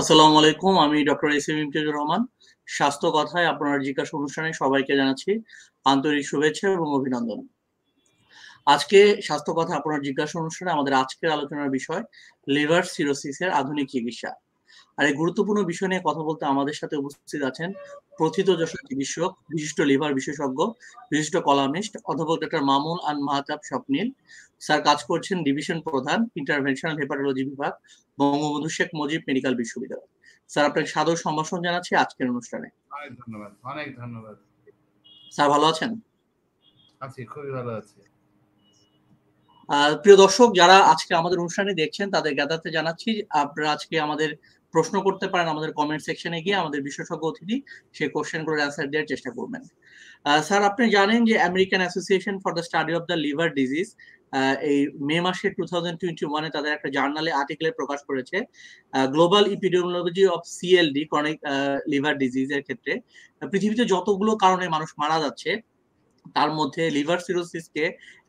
আসসালামু আলাইকুম। আমি ডক্টর এস এম ইমতিয়াজুর রহমান। স্বাস্থ্য কথায় আপনার জিজ্ঞাসা অনুষ্ঠানে সবাইকে জানাচ্ছি আন্তরিক শুভেচ্ছা এবং অভিনন্দন। আজকে স্বাস্থ্য কথা আপনার জিজ্ঞাসা অনুষ্ঠানে আমাদের আজকের আলোচনার বিষয় লিভার সিরোসিসের আধুনিক চিকিৎসা। আর এই গুরুত্বপূর্ণ বিষয় নিয়ে কথা বলতে আমাদের সাথে উপস্থিত আছেন প্রথিতযশা চিকিৎসক, বিশিষ্ট লিভার বিশেষজ্ঞ, বিশিষ্ট কলামিস্ট অধ্যাপক ডক্টর মামুন আন মাহতাব স্বপ্নিল। স্যার কাজ করছেন ডিভিশন প্রধান ইন্টারভেনশনাল হেপাটোলজি বিভাগ, বঙ্গবন্ধু শেখ মুজিব মেডিকেল বিশ্ববিদ্যালয়। স্যার আপনাকে সাদর সম্ভাষণ জানাচ্ছি আজকের অনুষ্ঠানে। অনেক ধন্যবাদ, অনেক ধন্যবাদ। স্যার ভালো আছেন? আছি, খুবই ভালো আছি। প্রিয় দর্শক যারা আজকে আমাদের অনুষ্ঠানে দেখছেন তাদের জ্ঞাতার্থে জানাচ্ছি আপনারা আজকে আমাদের প্রশ্ন করতে পারেন আমাদের কমেন্ট সেকশনে গিয়ে। আমাদের বিশেষজ্ঞ অতিথি সেই কোশ্চেনগুলোর অ্যান্সার দেওয়ার চেষ্টা করবেন। স্যার আপনি জানেন যে American association for the study of the liver disease এই মে মাসে 2021 তাদের একটা জার্নালে আর্টিকেলে প্রকাশ করেছে global epidemiology of CLD chronic liver disease এর ক্ষেত্রে পৃথিবীতে যতগুলো কারণে মানুষ মারা যাচ্ছে তার মধ্যে লিভার সিরোসিসকে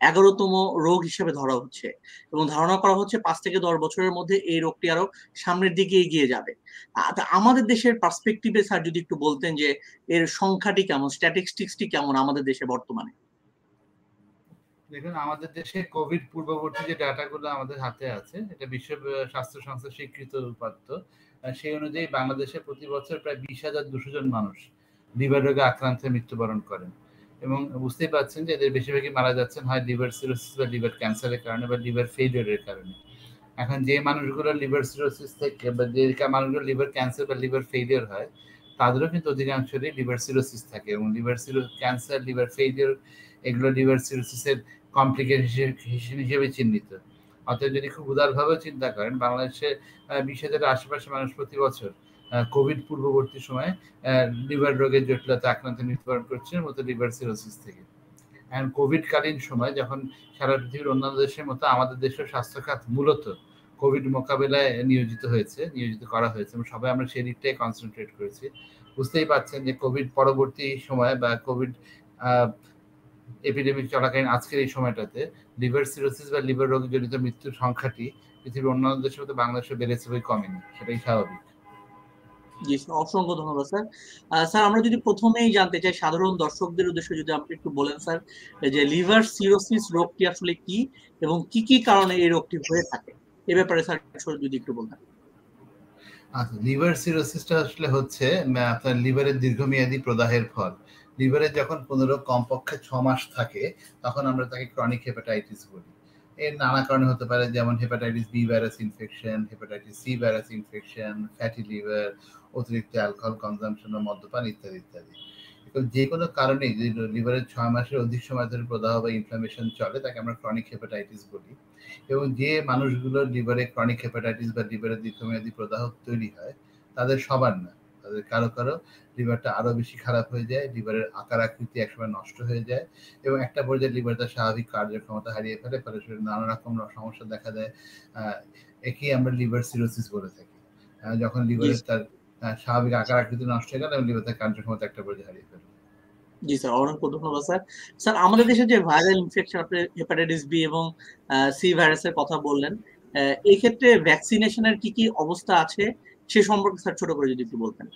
11তম রোগ হিসেবে ধরা হচ্ছে এবং ধারণা করা হচ্ছে 5 থেকে 10 বছরের মধ্যে এই রোগটি আরো সামনের দিকে এগিয়ে যাবে। তা আমাদের দেশের পার্সপেক্টিভে স্যার যদি একটু বলতেন যে এর সংখ্যাটি কেমন, স্ট্যাটিস্টিক্সটি কেমন আমাদের দেশে বর্তমানে? দেখুন, আমাদের দেশে কোভিড পূর্ববর্তী যে ডাটাগুলো আমাদের হাতে আছে, এটা বিশ্ব স্বাস্থ্য সংস্থা স্বীকৃত উপাত্ত। সেই অনুযায়ী বাংলাদেশে প্রতি বছর প্রায় 20,200 জন মানুষ লিভার রোগে আক্রান্তে মৃত্যুবরণ করেন এবং বুঝতেই পারছেন যে এদের বেশিরভাগই মারা যাচ্ছেন হয় লিভার সিরোসিস বা লিভার ক্যান্সারের কারণে বা লিভার ফেলিওরের কারণে। এখন যে মানুষগুলো লিভার সিরোসিস থেকে বা যে মানুষগুলো লিভার ক্যান্সার বা লিভার ফেলিওর হয়, তাদেরও কিন্তু অধিকাংশই লিভার সিরোসিস থাকে এবং লিভার ক্যান্সার, লিভার ফেলিওর এগুলো লিভার সিরোসিসের কমপ্লিকেশন হিসেবে চিহ্নিত। অতএব যদি খুব উদারভাবে চিন্তা করেন, বাংলাদেশে 20,000-এর আশেপাশে মানুষ প্রতি বছর কোভিড পূর্ববর্তী সময়ে লিভার রোগের জটিলতা আক্রান্ত মৃত্যুবরণ করছেন মতো লিভার সিরোসিস থেকে। এখন কোভিডকালীন সময় যখন সারা পৃথিবীর অন্যান্য দেশের মতো আমাদের দেশের স্বাস্থ্য খাত মূলত কোভিড মোকাবেলায় নিয়োজিত করা হয়েছে এবং সবাই আমরা সেই দিকটাই কনসেন্ট্রেট করেছি। বুঝতেই পারছেন যে কোভিড পরবর্তী সময় বা কোভিড এপিডেমিক চলাকালীন আজকের এই সময়টাতে লিভার সিরোসিস বা লিভার রোগে জড়িত মৃত্যুর সংখ্যাটি পৃথিবীর অন্যান্য দেশের মতো বাংলাদেশে বেড়েছে বই কমেনি, সেটাই স্বাভাবিক। জি স্যার, অসংখ্য ধন্যবাদ স্যার। স্যার আমরা যদি প্রথমেই জানতে চাই সাধারণ দর্শকদের উদ্দেশ্যে যদি আপনি একটু বলেন স্যার যে লিভার সিরোসিস রোগটি আসলে কি এবং কি কি কারণে এই রোগটি হয়ে থাকে এ ব্যাপারে স্যার যদি একটু বলতেন। আচ্ছা, লিভার সিরোসিসটা আসলে হচ্ছে আপনার লিভারের দীর্ঘমেয়াদী প্রদাহের ফল। লিভারে যখন কোনো রোগ কমপক্ষে 6 মাস থাকে, তখন আমরা তাকে ক্রনিক হেপাটাইটিস বলি। এর নানা কারণে হতে পারে, যেমন hepatitis B virus infection, hepatitis C virus infection, fatty liver, অতিরিক্ত অ্যালকোহল কনজাম্পশন বা মদ্যপান ইত্যাদি ইত্যাদি। যে কোনো কারণেই যদি লিভারের 6 মাসের অধিক সময় ধরে প্রদাহ বা ইনফ্লামেশন চলে, তাকে আমরা ক্রনিক হেপাটাইটিস বলি। এবং যে মানুষগুলোর লিভারে ক্রনিক হেপাটাইটিস বা লিভারের দীর্ঘমেয়াদী প্রদাহ তৈরি হয়, তাদের সবার না, তাদের কারো কারো লিভারটা আরো বেশি খারাপ হয়ে যায়, লিভারের আকার আকৃতি একসময় নষ্ট হয়ে যায় এবং একটা পর্যায়ে লিভার তার স্বাভাবিক কার্যক্ষমতা হারিয়ে ফেলে, ফলে শরীরে নানা রকম সমস্যা দেখা দেয়। একেই আমরা লিভার সিরোসিস বলে থাকি। যখন জি লিভারের তার স্বাভাবিক আকার আকৃতি নষ্ট হয়ে গেল এবং লিভার তার কার্যক্ষমতা একটা পর্যায়ে হারিয়ে ফেলে। জি স্যার, অনেক ধন্যবাদ স্যার। স্যার আমাদের দেশে যে ভাইরাল ইনফেকশন আপনি হেপাটাইটিস বি এবং সি ভাইরাসের কথা বললেন, এই ক্ষেত্রে ভ্যাকসিনেশনের কি কি অবস্থা আছে সে সম্পর্কে স্যার ছোট করে যদি একটু বলতেন।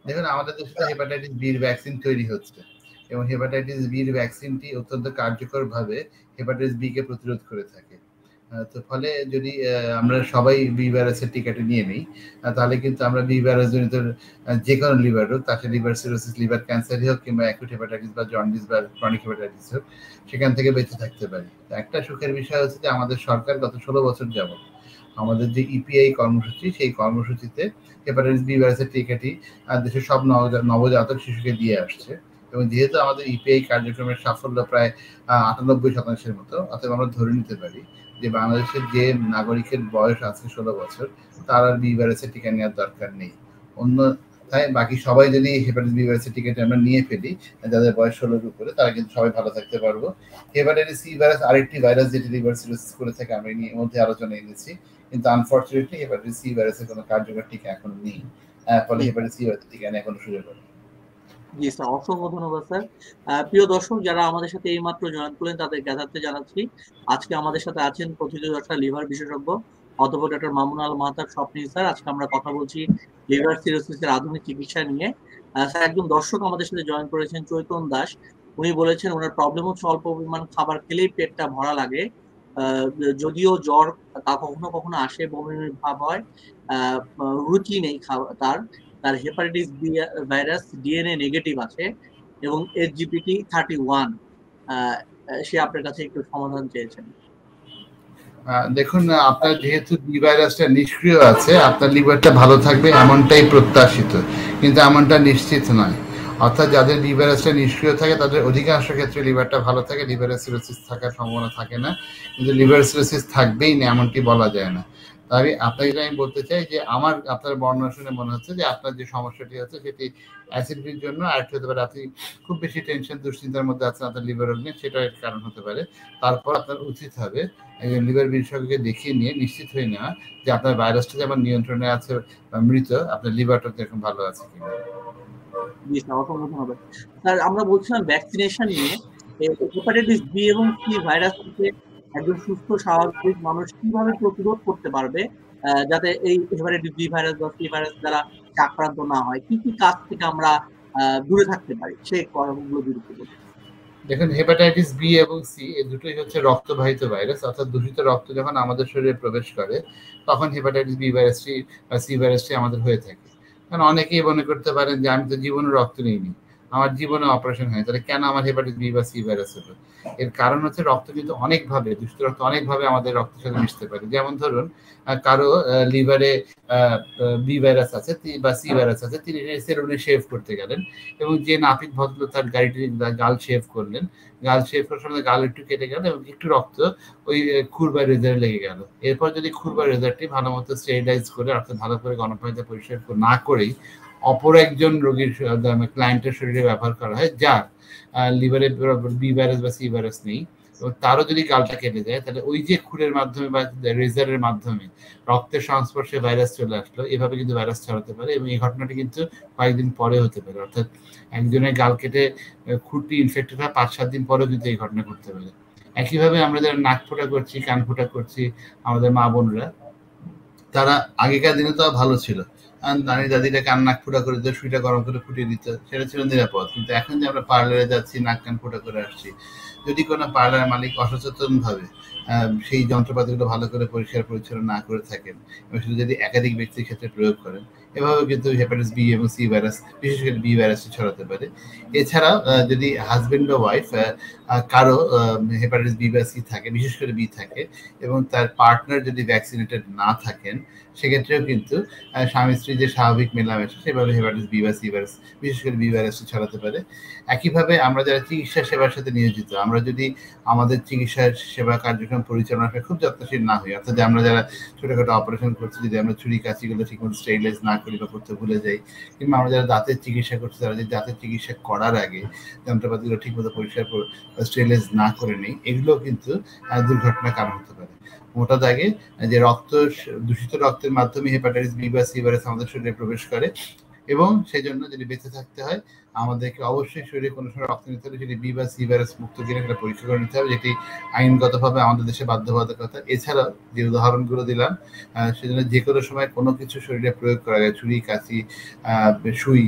দেখুন, আমাদের দেশে তো হেপাটাইটিস বির ভ্যাকসিন তৈরি হচ্ছে এবং হেপাটাইটিস বির ভ্যাকসিনটি অত্যন্ত কার্যকরভাবে হেপাটাইটিস বি কে প্রতিরোধ করে থাকে। তো ফলে যদি আমরা সবাই বি ভাইরাসের টিকাটি নিয়ে নিই, তাহলে কিন্তু আমরা বি ভাইরাস জনিত যে কোনো লিভার রোগ, তাতে লিভার সিরোসিস, লিভার ক্যান্সারই হোক কিংবা অ্যাকুট হেপাটাইটিস বা জন্ডিস বা ক্রনিক হেপাটাইটিস হোক, সেখান থেকে বেঁচে থাকতে পারি। একটা সুখের বিষয় হচ্ছে যে আমাদের সরকার গত 16 বছর যাবত আমাদের যে ইপিআই কর্মসূচি, সেই কর্মসূচিতে হেপাটাইটিস বি ভাইরাসের টিকাটি দেশের সব নবজাতক শিশুকে দিয়ে আসছে এবং যেহেতু আমাদের ইপিআই কার্যক্রমের সাফল্য প্রায় 98% মতো, অতএব আমরা ধরে নিতে পারি যে বাংলাদেশের যে নাগরিকের বয়স আছে 16 বছর, তার আর বি ভাইরাসের টিকা নেওয়ার দরকার নেই। অন্যথায় বাকি সবাই যদি হেপাটাইটিস বি ভাইরাসের টিকাটি আমরা নিয়ে ফেলি, যাদের বয়স 16-এর উপরে, তারা কিন্তু সবাই ভালো থাকতে পারবো। হেপাটাইটিস সি ভাইরাস আরেকটি ভাইরাস যেটি লিভার সিরোসিস করে থাকে, আমরা এর মধ্যে আলোচনা এনেছি, কিন্তু আনফরচুনেটলি হেপাটাইটিস সি ভাইরাসের কোনো কার্যকর টিকা এখন নেই। ফলে হেপাটাইটিস সি ভাইরাসের টিকা নেওয়ার কোনো সুযোগ নেই। জি স্যার, অসংখ্য ধন্যবাদ স্যার। প্রিয় দর্শক যারা আমাদের সাথে এইমাত্র জয়েন করলেন তাদের জ্ঞাতার্থে জানাচ্ছি আজকে আমাদের সাথে আছেন প্রথিতযশা লিভার বিশেষজ্ঞ অধ্যাপক ডক্টর মামুন আল মাহতাব স্বপ্নী স্যার। আজকে আমরা কথা বলছি লিভার সিরোসিসের আধুনিক চিকিৎসা নিয়ে। স্যার একজন দর্শক আমাদের সাথে জয়েন করেছেন, চৈতন দাস। উনি বলেছেন ওনার প্রবলেম হচ্ছে অল্প পরিমাণ খাবার খেলেই পেটটা ভরা লাগে, যদিও জ্বর কখনো কখনো আসে, বমি ভাব হয়, রুচি নেই তার তার hepatitis B virus DNA negative আছে এবং SGPT 31। সে আপনার কাছে একটু সমাধান চেয়েছেন। দেখুন, আপনার যেহেতু বি ভাইরাসটা নিষ্ক্রিয় আছে, আপনার লিভারটা ভালো থাকবে এমনটাই প্রত্যাশিত, কিন্তু এমনটা নিশ্চিত নয়। অর্থাৎ যাদের বি ভাইরাসটা নিষ্ক্রিয় থাকে তাদের অধিকাংশ ক্ষেত্রে লিভারটা ভালো থাকে, লিভার সিরোসিস থাকার সম্ভাবনা থাকে না। কিন্তু লিভার সিরোসিস থাকবেই না এমনটি বলা যায় না। তবে আপনাকে আমি বলতে চাই যে আপনার বর্ণনা শুনে মনে হচ্ছে যে আপনার যে সমস্যাটি হচ্ছে সেটি অ্যাসিডিটির জন্য, আর হতে পারে আপনি খুব বেশি টেনশন দুশ্চিন্তার মধ্যে আছেন, আপনার লিভার রোগ নিয়ে, সেটাও এর কারণ হতে পারে। তারপর আপনার উচিত হবে একজন লিভার বিশেষজ্ঞকে দেখিয়ে নিয়ে নিশ্চিত হয়ে নেওয়া যে আপনার ভাইরাসটা যেমন নিয়ন্ত্রণে আছে বা মৃত, আপনার লিভারটা এরকম ভালো আছে কিনা। জি স্যার, অসংখ্য ধন্যবাদ। স্যার আমরা বলছিলাম ভ্যাকসিনেশন নিয়ে, হেপাটাইটিস বি এবং সি ভাইরাস থেকে একজন সুস্থ স্বাভাবিক মানুষ কিভাবে প্রতিরোধ করতে পারবে, যাতে এই হেপাটাইটিস বি ভাইরাস বা সি ভাইরাস দ্বারা আক্রান্ত না হয়, কি কি কাজ থেকে আমরা দূরে থাকতে পারি সেই কর্মগুলো দূরে করতে। দেখুন, হেপাটাইটিস বি এবং সি এই দুটোই হচ্ছে রক্তবাহিত ভাইরাস, অর্থাৎ দূষিত রক্ত যখন আমাদের শরীরে প্রবেশ করে তখন হেপাটাইটিস বি ভাইরাসটি বা সি ভাইরাসটি আমাদের হয়ে থাকে। কারণ অনেকেই মনে করতে পারেন যে আমি তো জীবনে রক্ত নিইনি, আমার জীবনে অপারেশন হয়, তাহলে কেন আমার হেপাটাইটিস বি বা সি ভাইরাস হলো? এর কারণ হচ্ছে রক্ত কিন্তু অনেকভাবে, দূষিত রক্ত অনেকভাবে আমাদের রক্তের সাথে মিশতে পারে। যেমন ধরুন, কারো লিভারে বি ভাইরাস আছে বা সি ভাইরাস আছে, তিনি সেলুনে শেভ করতে গেলেন এবং যে নাপিত ভদ্র তার গাল শেভ করলেন, গাল শেভ করার সময় গাল একটু কেটে গেল এবং একটু রক্ত ওই খুর বা রেজারে লেগে গেল। এরপর যদি খুর বা রেজারটি ভালো মতো স্টেরিলাইজ করে, অর্থাৎ ভালো করে গরম পানিতে পরিষ্কার না করেই অপর একজন রোগীর ক্লায়েন্টের শরীরে ব্যবহার করা হয়, যার লিভারে বি ভাইরাস বা সি ভাইরাস নেই, এবং তারও যদি গালটা কেটে যায়, তাহলে ওই যে খুরের মাধ্যমে বা রেজারের মাধ্যমে রক্তের সংস্পর্শে ভাইরাস চলে আসলো, এভাবে কিন্তু ভাইরাস ছড়াতে পারে। এবং এই ঘটনাটি কিন্তু কয়েকদিন পরে হতে পারে, অর্থাৎ একজনের গাল কেটে খুরটি ইনফেক্টেড হয় 5-7 দিন পরেও কিন্তু এই ঘটনা ঘটতে পারে। একইভাবে আমরা যারা নাক ফোঁটা করছি, কান ফোঁটা করছি, আমাদের মা বোনরা, তারা আগেকার দিনে তো ভালো ছিল, নানি দাদিরা কান নাক ফোঁটা করে দিত, সুইটা গরম করে ফুটিয়ে দিত, সেটা ছিল নিরাপদ। কিন্তু এখন যে আমরা পার্লারে যাচ্ছি, নাক কান ফোঁটা করে আসছি, যদি কোনো পার্লার মালিক অসচেতন ভাবে সেই যন্ত্রপাতিগুলো ভালো করে পরিষ্কার পরিচ্ছন্ন না করে থাকেন এবং সেটা যদি একাধিক ব্যক্তির ক্ষেত্রে প্রয়োগ করেন, এভাবে কিন্তু হেপাটাইটিস বি এবং সি ভাইরাস, বিশেষ করে বি ভাইরাসটি ছড়াতে পারে। এছাড়াও যদি হাজবেন্ড বা ওয়াইফ কারো হেপাটাইটিস বি বা সি থাকে, বিশেষ করে বি থাকে, এবং তার পার্টনার যদি ভ্যাকসিনেটেড না থাকেন, সেক্ষেত্রেও কিন্তু স্বামী স্ত্রী যে স্বাভাবিক মেলামেশা, সেভাবে হেপাটাইটিস বি বা সি ভাইরাস, বিশেষ করে বি ভাইরাসটি ছড়াতে পারে। একইভাবে আমরা যারা চিকিৎসা সেবার সাথে নিয়োজিত, আমরা যদি আমাদের চিকিৎসা সেবা কার্যক্রম পরিচালনাটা খুব যত্নশীল না হই, অর্থাৎ আমরা যারা ছোটখাটো অপারেশন করছি, যদি আমরা ছুরি কাঁচিগুলো ঠিকমতো স্টেরিলাইজ না করি বা করতে ভুলে যাই, কিংবা আমরা যারা দাঁতের চিকিৎসা করছি, তারা যদি দাঁতের চিকিৎসা করার আগে যন্ত্রপাতিগুলো ঠিকমতো পরিষ্কার স্টেরিলাইজ না করে নেই, এগুলো কিন্তু দুর্ঘটনার কারণ হতে পারে। মোটা দাগে যে দূষিত রক্তের মাধ্যমে হেপাটাইটিস বি বা সি ভাইরাস আমাদের শরীরে প্রবেশ করে, এবং সেই জন্য যদি বেঁচে থাকতে হয় আমাদেরকে অবশ্যই শরীরে কোনো সময় রক্ত নিতে হলে সেটি বি বা সি ভাইরাস মুক্ত কিনা সেটা পরীক্ষা করে নিতে হবে, যেটি আইনগতভাবে আমাদের দেশে বাধ্যবাধকতা। এছাড়াও যে উদাহরণগুলো দিলাম, সেজন্য যে কোনো সময় কোনো কিছু শরীরে প্রয়োগ করা যায়, ছুরি কাঁচি সুই,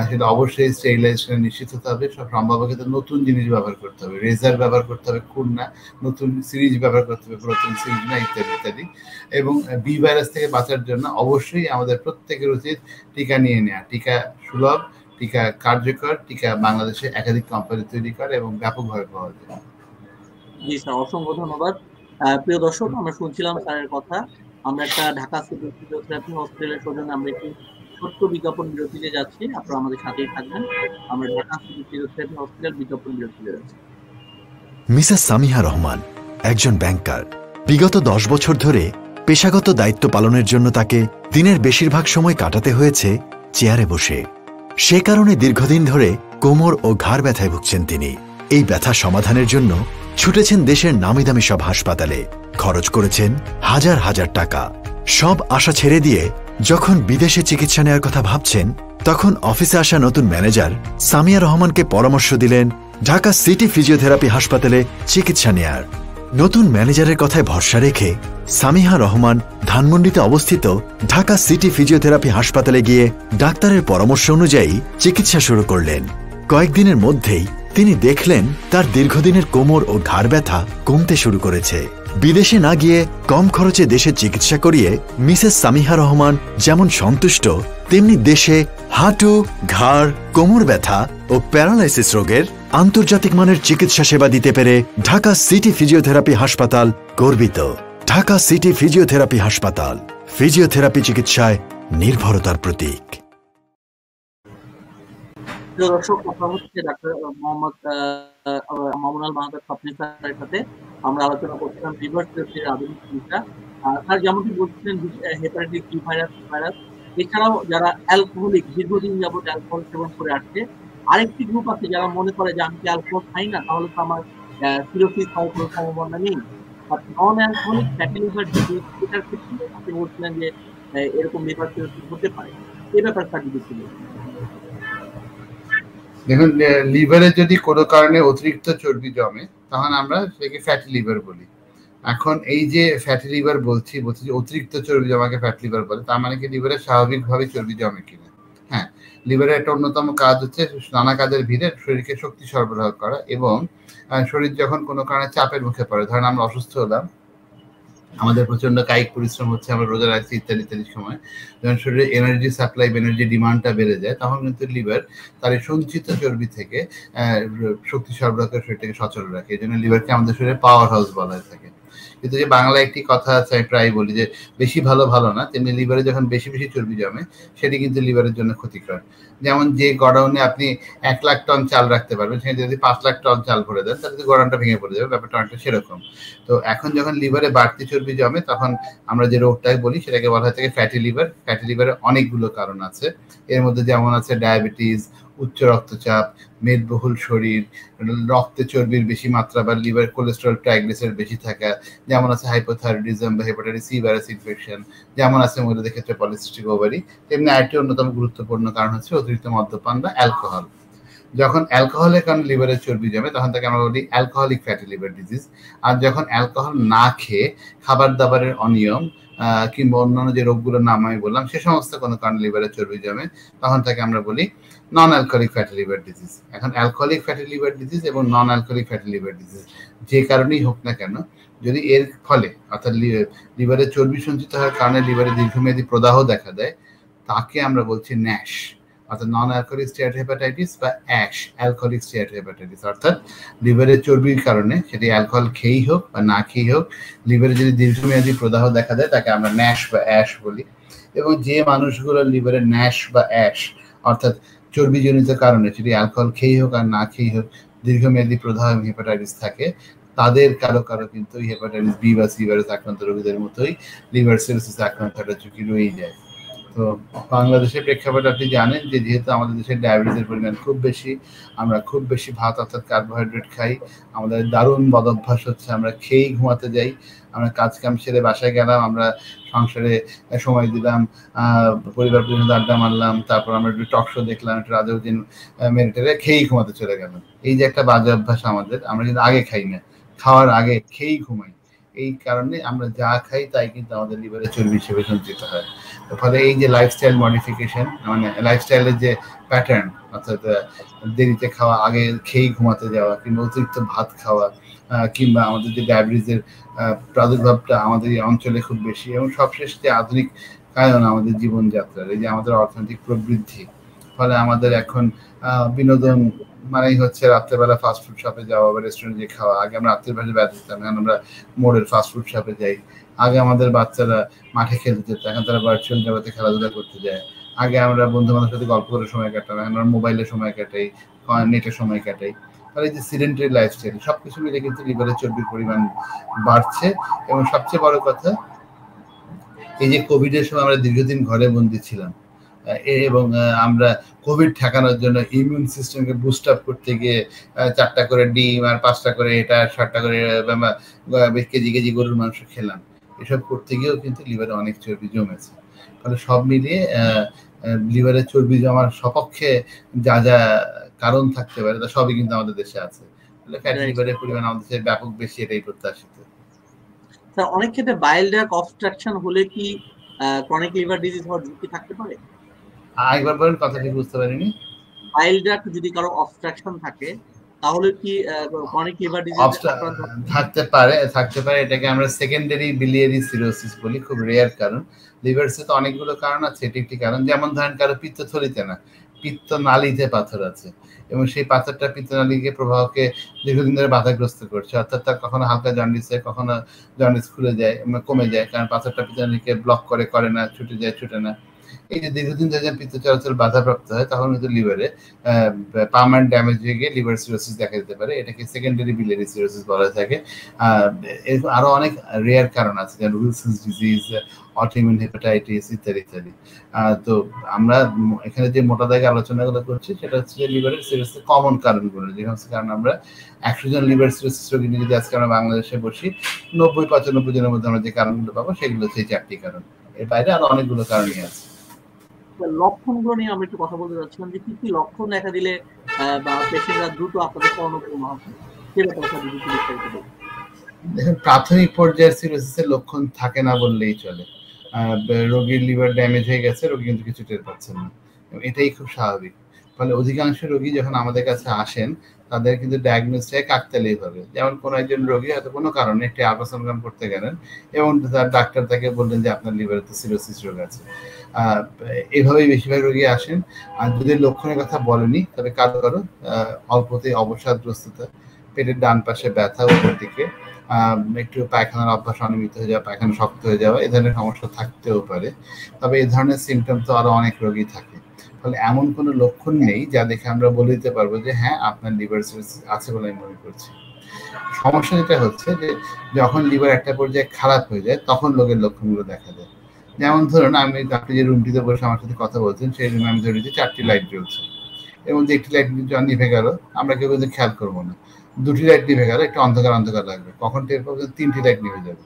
সেটা অবশ্যই স্টেরিলাইজেশন নিশ্চিত হতে হবে। সব সম্ভব ক্ষেত্রে নতুন জিনিস ব্যবহার করতে হবে, রেজার ব্যবহার করতে হবে, খুন না, নতুন সিরিজ ব্যবহার করতে হবে, পুরাতন সিরিজ না, ইত্যাদি ইত্যাদি। এবং বি ভাইরাস থেকে বাঁচার জন্য অবশ্যই আমাদের প্রত্যেকের উচিত টিকা নিয়ে নেওয়া। টিকা সুলভ, টিকা কার্যকর, টিকা বাংলাদেশে একাধিক কোম্পানি তৈরি করে এবং ব্যাপকভাবে পাওয়া যায়। জি স্যার, অসংখ্য ধন্যবাদ। প্রিয় দর্শক, আমরা শুনছিলাম স্যারের কথা। আমরা একটা ঢাকা সিটি ফিজিওথেরাপি হসপিটালের সৌজন্যে আমরা একটি ছোট্ট বিজ্ঞাপন বিরতিতে যাচ্ছি, আপনারা আমাদের সাথেই থাকবেন। আমরা ঢাকা সিটি ফিজিওথেরাপি হসপিটাল বিজ্ঞাপন বিরতিতে যাচ্ছি। মিসেস সামিহা রহমান একজন ব্যাংকার। বিগত 10 বছর ধরে পেশাগত দায়িত্ব পালনের জন্য তাকে দিনের বেশিরভাগ সময় কাটাতে হয়েছে চেয়ারে বসে। সে কারণে দীর্ঘদিন ধরে কোমর ও ঘাড় ব্যথায় ভুগছেন তিনি। এই ব্যথা সমাধানের জন্য ছুটেছেন দেশের নামিদামি সব হাসপাতালে, খরচ করেছেন হাজার হাজার টাকা। সব আশা ছেড়ে দিয়ে যখন বিদেশে চিকিৎসা নেওয়ার কথা ভাবছেন, তখন অফিসে আসা নতুন ম্যানেজার সামিয়া রহমানকে পরামর্শ দিলেন ঢাকা সিটি ফিজিওথেরাপি হাসপাতালে চিকিৎসা নেয়ার। নতুন ম্যানেজারের কথায় ভরসা রেখে সামিহা রহমান ধানমন্ডিতে অবস্থিত ঢাকা সিটি ফিজিওথেরাপি হাসপাতালে গিয়ে ডাক্তারের পরামর্শ অনুযায়ী চিকিৎসা শুরু করলেন। কয়েকদিনের মধ্যেই তিনি দেখলেন তার দীর্ঘদিনের কোমর ও ঘাড় ব্যথা কমতে শুরু করেছে। বিদেশে না গিয়ে কম খরচে দেশে চিকিৎসা করিয়ে মিসেস সামিহা রহমান যেমন সন্তুষ্ট, তেমনি দেশে হাঁটু, ঘাড়, কোমর ব্যথা ও প্যারালাইসিস রোগের আন্তর্জাতিক মানের চিকিৎসা সেবা দিতে পেরে ঢাকা সিটি ফিজিওথেরাপি হাসপাতাল গর্বিত। ঢাকা সিটি ফিজিওথেরাপি হাসপাতাল, ফিজিওথেরাপি চিকিৎসায় নির্ভরতার প্রতীক। দর্শক, কথা হচ্ছে ডাক্তার মোহাম্মদ মামুনুল মাহমুদ স্বপ্নের স্যারের সাথে আমরা আলোচনা করছিলাম লিভার সিরোসিসের আধুনিক চিকিৎসা। স্যার যেমনটি বলছিলেন হেপাটাইটিস বি ভাইরাস, এছাড়াও যারা অ্যালকোহলিক, দীর্ঘদিন যাবত অ্যালকোহল সেবন করে আসছে, আরেকটি গ্রুপ আছে যারা মনে করে যে আমি কি অ্যালকোহল খাই না তাহলে তো আমার সিরোসিস হওয়ার কোনো সম্ভাবনা নেই। Non alcoholic fatty liver disease, এটার ক্ষেত্রে আপনি বলছিলেন যে এরকম লিভার সিরোসিস হতে পারে, এই ব্যাপারে স্যার যদি ছিল। দেখুন, লিভারে যদি কোনো কারণে অতিরিক্ত চর্বি জমে তখন আমরা সেটাকে ফ্যাটি লিভার বলি। এখন এই যে ফ্যাটি লিভার বলছি যে অতিরিক্ত চর্বি জমাকে ফ্যাটি লিভার বলে, তার মানে কি লিভারে স্বাভাবিকভাবে চর্বি জমে কিনা? হ্যাঁ, লিভারের একটা অন্যতম কাজ হচ্ছে নানা কাজের ভিড়ে শরীরকে শক্তি সরবরাহ করা, এবং শরীর যখন কোনো কারণে চাপের মুখে পড়ে, ধরেন আমরা অসুস্থ হলাম, আমাদের প্রচন্ড কায়িক পরিশ্রম হচ্ছে, আমরা রোজা রাখছি ইত্যাদি ইত্যাদি সময় যখন শরীরে এনার্জি সাপ্লাই, এনার্জি ডিমান্ডটা বেড়ে যায়, তখন কিন্তু লিভার তার এই সঞ্চিত চর্বি থেকে শক্তি সরবরাহ করে শরীরটাকে সচল রাখে। এই জন্য লিভারকে আমাদের শরীরে পাওয়ার হাউস বলা হয়ে থাকে। কিন্তু যে বাংলায় একটি কথা আছে, আমি প্রায় বলি যে বেশি ভালো ভালো না, তেমনি লিভারে যখন বেশি বেশি চর্বি জমে সেটি কিন্তু লিভারের জন্য ক্ষতিকর। যেমন যে গডাউনে আপনি 1 লাখ টন চাল রাখতে পারবেন, সেখানে যদি 5 লাখ টন চাল ভরে দেন তাহলে গডাউনটা ভেঙে পড়ে যাবে, ব্যাপারটা অনেকটা সেরকম। তো এখন যখন লিভারে বাড়তি চর্বি জমে তখন আমরা যে রোগটাই বলি সেটাকে বলা হয় থাকে ফ্যাটি লিভার। ফ্যাটি লিভারের অনেকগুলো কারণ আছে, এর মধ্যে যেমন আছে ডায়াবেটিস, উচ্চ রক্তচাপ, মেদবহুল শরীর, রক্তে চর্বির বেশি মাত্রা বা লিভার কোলেস্টেরল ট্রাইগ্লিসারাইড বেশি থাকা, যেমন আছে হাইপোথাইরয়েডিজম বা হেপাটাইটিস সি ভাইরাস ইনফেকশন, যেমন আছে মহিলাদের ক্ষেত্রে পলিসিস্টিক ওভারি। তেমনি আরেকটি অন্যতম গুরুত্বপূর্ণ কারণ হচ্ছে অতিরিক্ত মদ্যপান বা অ্যালকোহল। যখন অ্যালকোহলের কারণে লিভারের চর্বি জমে তখন তাকে আমরা বলি অ্যালকোহলিক ফ্যাটি লিভার ডিজিজ। আর যখন অ্যালকোহল না খেয়ে খাবার দাবারের অনিয়ম কিংবা অন্যান্য যে রোগগুলোর নাম আমি বললাম সে সমস্ত কোনো কারণে লিভারের চর্বি জমে তখন তাকে আমরা বলি non alcoholic fatty liver disease. এখন অ্যালকোহলিক ফ্যাটি লিভার ডিজিজ এবং non alcoholic fatty liver disease যে কারণেই হোক না কেন, যদি এর ফলে অর্থাৎ লিভারের চর্বি সঞ্চিত হওয়ার কারণে লিভারে দীর্ঘমেয়াদী প্রদাহ দেখা দেয়, তাকে আমরা বলছি ন্যাশ, অর্থাৎ নন অ্যালকোহলিক স্টিয়াটোহেপাটাইটিস বা অ্যাশ, অ্যালকোহলিক স্টিয়াটোহেপাটাইটিস। অর্থাৎ লিভারের চর্বির কারণে সেটি অ্যালকোহল খেয়েই হোক বা না খেয়েই হোক, লিভারে যদি দীর্ঘমেয়াদী প্রদাহ দেখা দেয় তাকে আমরা ন্যাশ বা অ্যাশ বলি। এবং যে মানুষগুলোর লিভারে ন্যাশ বা অ্যাশ অর্থাৎ চর্বিজনিত কারণে সেটি অ্যালকোহল খেয়েই হোক আর না খেয়েই হোক দীর্ঘমেয়াদী প্রদাহ এবং হেপাটাইটিস থাকে, তাদের কারো কারো কিন্তু হেপাটাইটিস বি বা সি ভাইরাস আক্রান্ত রোগীদের মতোই লিভার সিরোসিস আক্রান্ত একটা ঝুঁকি রয়েই যায়। তো বাংলাদেশের প্রেক্ষাপটে আপনি জানেন যে যেহেতু আমাদের দেশের ডায়াবেটিসের পরিমাণ খুব বেশি, আমরা খুব বেশি ভাত অর্থাৎ কার্বোহাইড্রেট খাই, আমাদের দারুণ বদ অভ্যাস হচ্ছে আমরা খেয়েই ঘুমাতে যাই, আমরা কাজ কাম সেরে বাসায় গেলাম, আমরা সংসারে সময় দিলাম, পরিবার পরিজনদের আড্ডা মারলাম, তারপর আমরা একটু টক শো দেখলাম, একটু রাজের দিন মেরিটেরে খেয়েই ঘুমাতে চলে গেলাম। এই যে একটা বাজে অভ্যাস আমাদের, আমরা কিন্তু আগে খাই না, খাওয়ার আগে খেয়েই ঘুমাই। এই কারণে আমরা যা খাই তাই কিন্তু আমাদের লিভারে চর্বি হিসেবে সঞ্চিত হয়। ফলে এই যে লাইফস্টাইল মডিফিকেশন, মানে লাইফস্টাইলের যে প্যাটার্ন অর্থাৎ দেরিতে খাওয়া, আগে খেয়েই ঘুমাতে যাওয়া, কিংবা অতিরিক্ত ভাত খাওয়া, কিংবা আমাদের যে ডায়াবেটিসের প্রাদুর্ভাবটা আমাদের এই অঞ্চলে খুব বেশি, এবং সবশেষ যে আধুনিক কারণ আমাদের জীবনযাত্রার এই যে আমাদের অর্থনৈতিক প্রবৃদ্ধি, ফলে আমাদের এখন বিনোদন মানেই হচ্ছে রাত্রেবেলা ফাস্টফুড শপে যাওয়া বা রেস্টুরেন্টে খাওয়া। আগে আমরা রাত্রের বেলা ব্যস্ত হতাম, এখন আমরা মোড়ের ফাস্টফুড শপে যাই। আগে আমাদের বাচ্চারা মাঠে খেলতে যেত, এখন তারা ভার্চুয়াল জগতে খেলাধুলা করতে যায়। আগে আমরা বন্ধু বান্ধবের সাথে গল্প করে সময় কাটাতাম, এখন আমরা মোবাইলে সময় কাটাই, নেটে সময় কাটাই। তাহলে এই যে সিডেন্টারি লাইফস্টাইল সবকিছু মিলে কিন্তু লিভারের চর্বির পরিমাণ বাড়ছে। এবং সবচেয়ে বড় কথা, এই যে কোভিডের সময় আমরা দীর্ঘদিন ঘরে বন্দি ছিলাম, এবং আমরা কোভিড ঠেকানোর জন্য ইমিউন সিস্টেমকে বুস্ট আপ করতে গিয়ে 4টা করে ডিম আর 5টা করে এটা 7টা করে কেজি কেজি গরুর মাংস খেলাম, এসব করতে গিয়েও কিন্তু লিভারে অনেক চর্বি জমেছে। ফলে সব মিলিয়ে লিভারের চর্বি জমার সপক্ষে যা যা কারণ থাকতে পারে তা সবই কিন্তু আমাদের দেশে আছে। ফ্যাটি লিভারের পরিমাণ আমাদের দেশে ব্যাপক বেশি, এটাই প্রত্যাশিত। স্যার অনেক ক্ষেত্রে বাইল ডাক্ট অবস্ট্রাকশন হলে কি ক্রনিক লিভার ডিজিজ হওয়ার ঝুঁকি থাকতে পারে? একবার বলেন, কথা ঠিক বুঝতে পারিনি। বাইল ডাক্ট যদি কারো অবস্ট্রাকশন থাকে তাহলে কি ক্রনিক লিভার ডিজিজ থাকতে পারে। এটাকে আমরা সেকেন্ডারি বিলিয়ারি সিরোসিস বলি, খুব রেয়ার কারণ। লিভারসে তো অনেকগুলো কারণ আছে, এটি একটি কারণ। যেমন ধরেন কারো পিত্তথলিতে না, পিত্তনালীতে পাথর আছে এবং সেই পাথরটা পিত্তনালীকে প্রবাহকে দীর্ঘদিন ধরে বাধাগ্রস্ত করছে, অর্থাৎ তার কখনো হালকা জন্ডিস হয়, কখনো জন্ডিস খুলে যায়, কমে যায়, কারণ পাথরটা পিত্তনালীকে ব্লক করে না, ছুটে না। এই যে দীর্ঘদিন ধরে পিত্ত চলাচল বাধাপ্রাপ্ত হয়, তখন কিন্তু লিভারে পার্মানেন্ট ড্যামেজ হয়ে গিয়ে লিভার সিরোসিস দেখা যেতে পারে। এটাকে সেকেন্ডারি বিলিয়ারি সিরোসিস বলা থাকে। আরো অনেক রেয়ার কারণ আছে, যেমন উইলসন্স ডিজিজ, অটোইমিউন হেপাটাইটিস ইত্যাদি। তো আমরা এখানে যে মোটা দাগে আলোচনাগুলো করছি সেটা হচ্ছে লিভারের সিরোসিসের কমন কারণগুলো, যে সমস্ত কারণ আমরা 100 জন লিভার সিরোসিস রোগী নিয়ে যদি আজকে আমরা বাংলাদেশে বসি, 90-95 জনের মধ্যে আমরা যে কারণগুলো পাবো সেগুলো হচ্ছে 4টি কারণ। এর বাইরে আরো অনেকগুলো কারণই আছে। লক্ষণগুলো নিয়ে আমরা একটু কথা বলতে চাচ্ছিলাম যে কি কি লক্ষণ দেখা দিলে বা পেশেন্টরা দ্রুত আপনাদের শরণাপন্ন হবে, সেটা কথা যদি বিস্তারিত বলুন। দেখুন, প্রাথমিক পর্যায়ের সিরোসিসের লক্ষণ থাকে না বললেই চলে। রোগীর লিভার ড্যামেজ হয়ে গেছে, রোগী কিন্তু কিছু টের পাচ্ছেন না, এটাই খুব স্বাভাবিক। ফলে অধিকাংশ রোগী যখন আমাদের কাছে আসেন তাদের কিন্তু ডায়াগনোসিস কাকতালীয় ভাবে, যেমন কোনো একজন রোগী হয়তো কোনো কারণে একটি আল্ট্রাসাউন্ড করতে গেলেন এবং তার ডাক্তার তাকে বললেন যে আপনার লিভারে তো সিরোসিস রোগ আছে। এইভাবেই বেশিরভাগ রোগী আসেন। আর যদি লক্ষণের কথা বলেনি, তবে কারো অল্পতেই অবসাদগ্রস্ততা, পেটের ডান পাশে ব্যথা, উপর দিকে একটু পায়খানার অভ্যাস অনিয়মিত হয়ে যাওয়া, পায়খানা শক্ত হয়ে যাওয়া, এই ধরনের সমস্যা থাকতেও পারে। তবে এই ধরনের সিমটম তো আরো অনেক রোগী থাকে। ফলে এমন কোনো লক্ষণ নেই যা দেখে আমরা বলে দিতে পারবো যে হ্যাঁ আপনার লিভার সিরোসিস আছে বলে আমি মনে করছি। সমস্যা যেটা হচ্ছে যে যখন লিভার একটা পর্যায়ে খারাপ হয়ে যায় তখন লোকের লক্ষণগুলো দেখা যায়। যেমন ধরুন আপনি যে রুমটিতে বসে আমার সাথে কথা বলছেন, সেই রুমে আমি ধরে যে 4টি লাইট জ্বলছে এবং যে একটি লাইট নিভে গেল, আমরা কেউ কিন্তু খেয়াল করবো না। 2টি লাইট নিভে গেল, একটু অন্ধকার লাগবে, কখন টের পাবো? 3টি লাইট নিভে যাবে।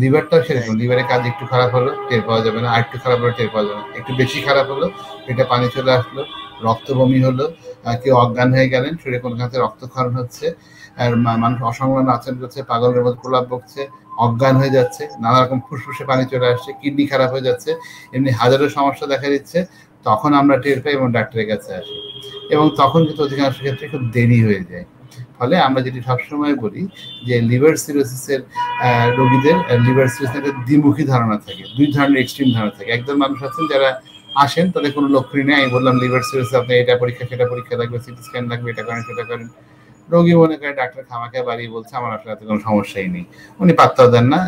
লিভারটাও সেরকম, লিভারের কাজ একটু খারাপ হলো টের পাওয়া যাবে না, আর একটু খারাপ হলো টের পাওয়া যাবে না, একটু বেশি খারাপ হলো পেটে পানি চলে আসলো, রক্ত বমি হলো, কেউ অজ্ঞান হয়ে গেলেন, শরীরে কোনো কাছে রক্তক্ষরণ হচ্ছে, আর মানুষ অসংলগ্ন আচরণ করছে, পাগলের মতো প্রলাপ বকছে, অজ্ঞান হয়ে যাচ্ছে, নানা রকম ফুসফুসে পানি চলে আসছে, কিডনি খারাপ হয়ে যাচ্ছে, এমনি হাজারো সমস্যা দেখা দিচ্ছে, তখন আমরা টের পাই এবং ডাক্তারের কাছে আসি। এবং তখন কিন্তু অধিকাংশ ক্ষেত্রে খুব দেরি হয়ে যায়। ফলে আমরা যেটি সবসময় বলি যে লিভার সিরোসিসের রোগীদের লিভার সিরোসিসের দ্বিমুখী ধারণা থাকে, 2 ধরনের এক্সট্রিম ধারণা থাকে। একদল মানুষ আছেন যারা আসেন, তাদের কোনো লক্ষণই নেই, আমি বললাম লিভার সিরোসিস, আপনি এটা পরীক্ষা সেটা পরীক্ষা লাগবে, সিটি স্ক্যান লাগবে, এটা করেন সেটা করেন, রোগী মনে করে ডাক্তার খামাকে বাড়িয়ে বলছে আমার আসলে কোনো সমস্যাই নেই, উনি পাত্তাও দেন না,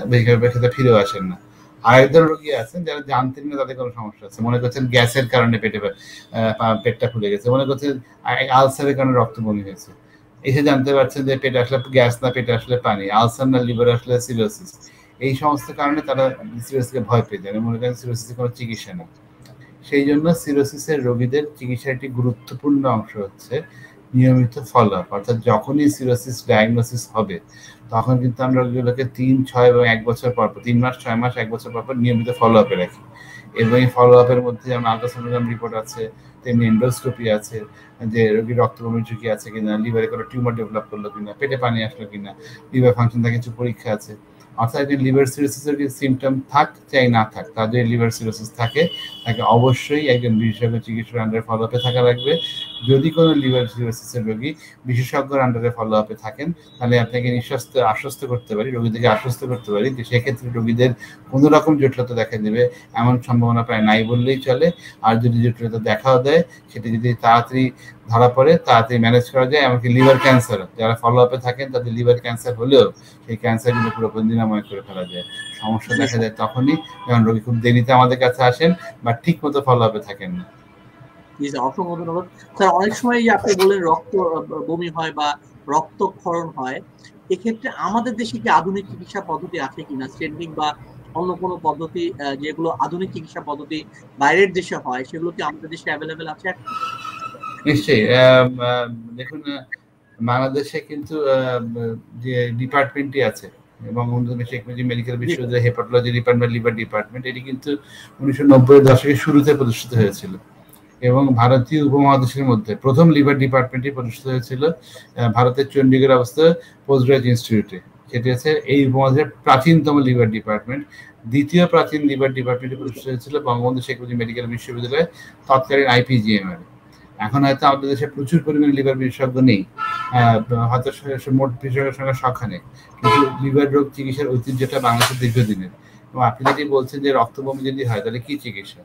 বেশিতে ফিরেও আসেন না। আরেকজন রোগী আছেন যারা জানতেন না তাদের কোনো সমস্যা আছে, মনে করছেন গ্যাসের কারণে পেটটা ফুলে গেছে, মনে করছেন আলসারের কারণে রক্ত বমি হয়েছে, এসে জানতে পারছেন যে পেটে আসলে গ্যাস না, পেটে আসলে পানি, আলসার না, লিভার আসলে সিরোসিস। এই সমস্ত কারণে তারা সিরোসিসকে ভয় পেয়ে যায়, মনে করেন সিরোসিসের কোনো চিকিৎসা নেই। সেই জন্য সিরোসিসের রোগীদের চিকিৎসার একটি গুরুত্বপূর্ণ অংশ হচ্ছে নিয়মিত ফলো আপ। অর্থাৎ যখনই সিরোসিস ডায়াগনোসিস হবে তখন কিন্তু আমরা রোগীগুলোকে 3, 6 এবং 1 বছর পর 3 মাস, 6 মাস, 1 বছর পর নিয়মিত ফলো আপে রাখি। এবং এই ফলো আপের মধ্যে যেমন আল্ট্রাসোনোগ্রাম রিপোর্ট আছে, তেমনি এন্ডোস্কোপি আছে, যে রোগীর রক্ত বমির ঝুঁকি আছে কিনা, লিভারে কোনো টিউমার ডেভেলপ করলো কিনা, পেটে পানি আসলো কিনা, লিভার ফাংশন থাকে, কিছু পরীক্ষা আছে। অর্থাৎ একজন লিভার সিরোসিসের সিমটম থাক চাই না থাক, তার যদি লিভার সিরোসিস থাকে তাকে অবশ্যই একজন বিশেষজ্ঞ চিকিৎসকের আন্ডারে ফলো আপে থাকা লাগবে। যদি কোনো লিভার সিরোসিসের রোগী বিশেষজ্ঞর আন্ডারে ফলো আপে থাকেন, তাহলে আপনাকে আশ্বস্ত করতে পারি, রোগীদেরকে আশ্বস্ত করতে পারি যে সেক্ষেত্রে রোগীদের কোনো রকম জটিলতা দেখা দেবে এমন সম্ভাবনা প্রায় নাই বললেই চলে। আর যদি জটিলতা দেখাও দেয়, সেটি যদি তাড়াতাড়ি ধরা পড়ে, তাড়াতাড়ি ম্যানেজ করা যায়। এমনকি লিভার ক্যান্সার, যারা ফলো আপে থাকেন তাদের লিভার ক্যান্সার হলেও সেই ক্যান্সার কিন্তু পুরোপুরি নিরাময় করে ফেলা যায়। সমস্যা দেখা যায় তখনই যখন রোগী খুব দেরিতে আমাদের কাছে আসেন বা ঠিক মতো ফলো আপে থাকেন না। অসংখ্য ধন্যবাদ স্যার। অনেক সময় আপনি বলেন রক্ত বমি হয় বা রক্তক্ষরণ হয়, এক্ষেত্রে আমাদের দেশে কি আধুনিক চিকিৎসা পদ্ধতি আছে কিনা, স্টেন্ডিং বা অন্য কোনো পদ্ধতি যেগুলো আধুনিক চিকিৎসা পদ্ধতি বাইরের দেশে হয়, সেগুলো কি আমাদের দেশে অ্যাভেলেবেল আছে? নিশ্চয়ই। দেখুন, বাংলাদেশে কিন্তু যে ডিপার্টমেন্টটি আছে এবং শেখ মুজিব মেডিকেল বিশ্ববিদ্যালয় হেপাটোলজি ডিপার্টমেন্ট, লিভার ডিপার্টমেন্ট, এটি কিন্তু 1990-এর দশকের শুরুতে প্রতিষ্ঠিত হয়েছিল। এবং ভারতীয় উপমহাদেশের মধ্যে প্রথম লিভার ডিপার্টমেন্টটি প্রতিষ্ঠিত হয়েছিল ভারতের চণ্ডীগড়ে অবস্থিত পোস্ট গ্রাজুয়েট ইনস্টিটিউটে। সেটি হচ্ছে এই উপমহাদেশের প্রাচীনতম লিভার ডিপার্টমেন্ট। দ্বিতীয় প্রাচীন লিভার ডিপার্টমেন্টটি প্রতিষ্ঠিত হয়েছিল বঙ্গবন্ধু শেখ মুজিব মেডিকেল বিশ্ববিদ্যালয়ে তৎকালীন IPGMR। এখন হয়তো আমাদের দেশে প্রচুর পরিমাণে লিভার বিশেষজ্ঞ নেই, হয়তো মোট বিশেষজ্ঞের সংখ্যা সখানেক, কিন্তু লিভার রোগ চিকিৎসার ঐতিহ্যটা বাংলাদেশের দীর্ঘদিনের। এবং আপনি যদি বলছেন যে রক্তবমি যদি হয় তাহলে কি চিকিৎসা,